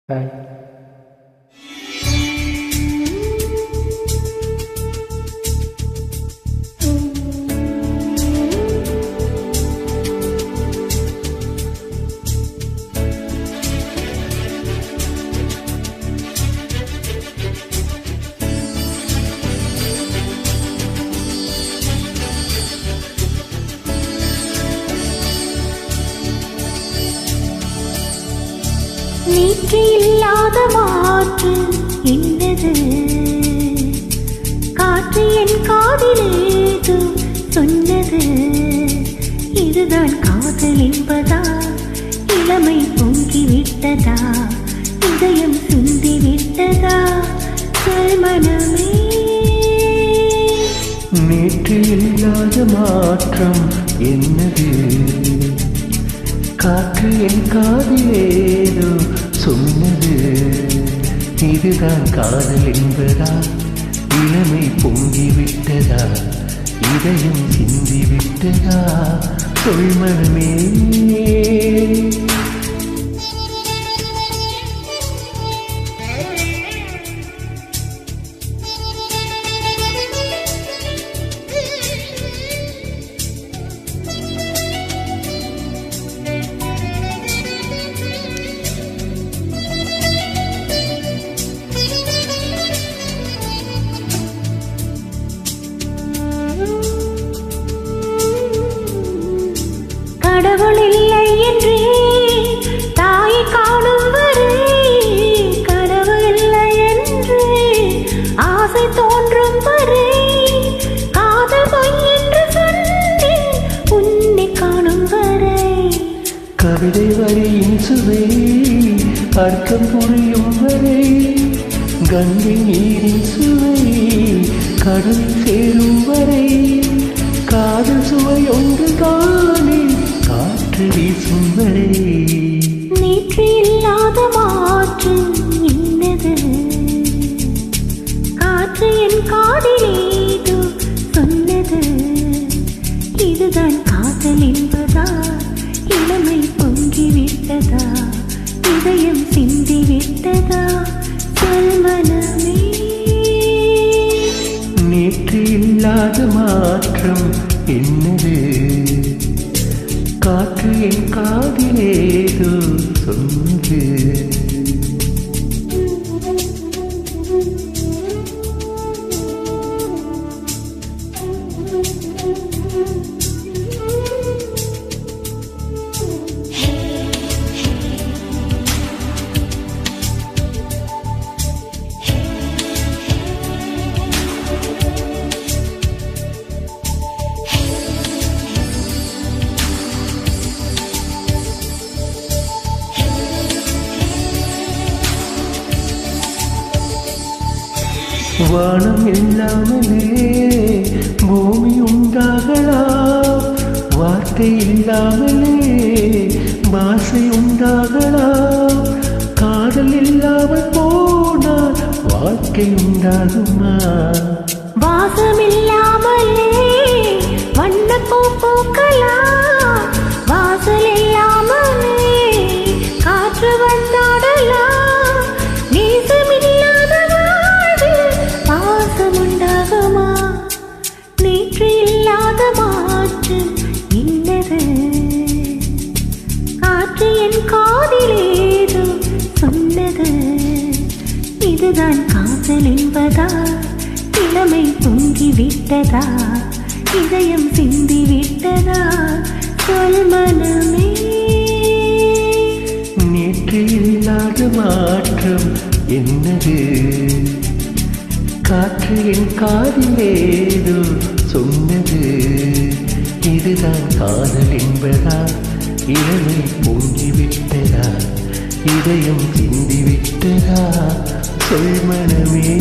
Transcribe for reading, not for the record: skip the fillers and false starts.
Hi. நீற்று இல்லாத மாற்று என்னது? காற்று என் காதிலேது சொன்னது. இதுதான் காதல் என்பதா? இளமை பொங்கிவிட்டதா? இதயம் சிந்திவிட்டதா? மனமே, நேற்று இல்லாத மாற்றம் என்னது? காற்று என் காதிலேதோ சொன்னது. இதுதான் காதல் என்பதா? இளமை பொங்கிவிட்டதா? இதயம் சிந்திவிட்டதா? சொல் மனமே. கடவுள் இல்லை என்றே தாயை காணும் வரை, கனவு இல்லை என்று ஆசை தோன்றும் வரை, காதல் பொய் என்று சொன்னேன் உன்னை காணும் வரை. கவிதை வரியின் சுவை அர்த்தம் புரியும் வரை, கங்கை நீரின் சுவை கடல் சேரும் வரை, காதல் சுவை ஒன்று தானே காற்று வீசும் வரை. நேற்று இல்லாத மாற்று என்னது? காற்று என் காதிலேதோ சொன்னது. இதுதான் காதல் என்பதா? இளமை பொங்கிவிட்டதா? இதயம் சிந்திவிட்டதா? சொல் மனமே. நேற்று இல்லாத மாற்றம் என்னது? காற்று என் காதிலேதோ சொன்னது. வானம் இல்லாமலே பூமி உண்டாகலாம், வார்த்தை இல்லாமலே பாசை உண்டாகலாம். காதல் இல்லாமல் போனால் வாழ்க்கை உண்டாகுமா? வாசம் இல்லாமலே வண்ணப்பூ பூக்கலாம், வாசல் இல்லாமலே காற்று வந்தாடலாம். நேசம் இல்லாத வாழ்வில் பாசம் உண்டாகுமா? நேற்று இல்லாத மாற்று என்னது? காற்று என் காதிலேதோ சொன்னது. இதுதான் காதல் என்பதா? இளமை பொங்கிவிட்டதா? இதயம் சிந்திவிட்டதா? சொல் மனமே. நேற்று இல்லாத மாற்றம் என்னது? காற்று என் காதிலேதோ சொன்னது. இதுதான் காதல் என்பதா? இளமை பொங்கிவிட்டதா? இதயம் சிந்திவிட்டதா? சொல் மனமே.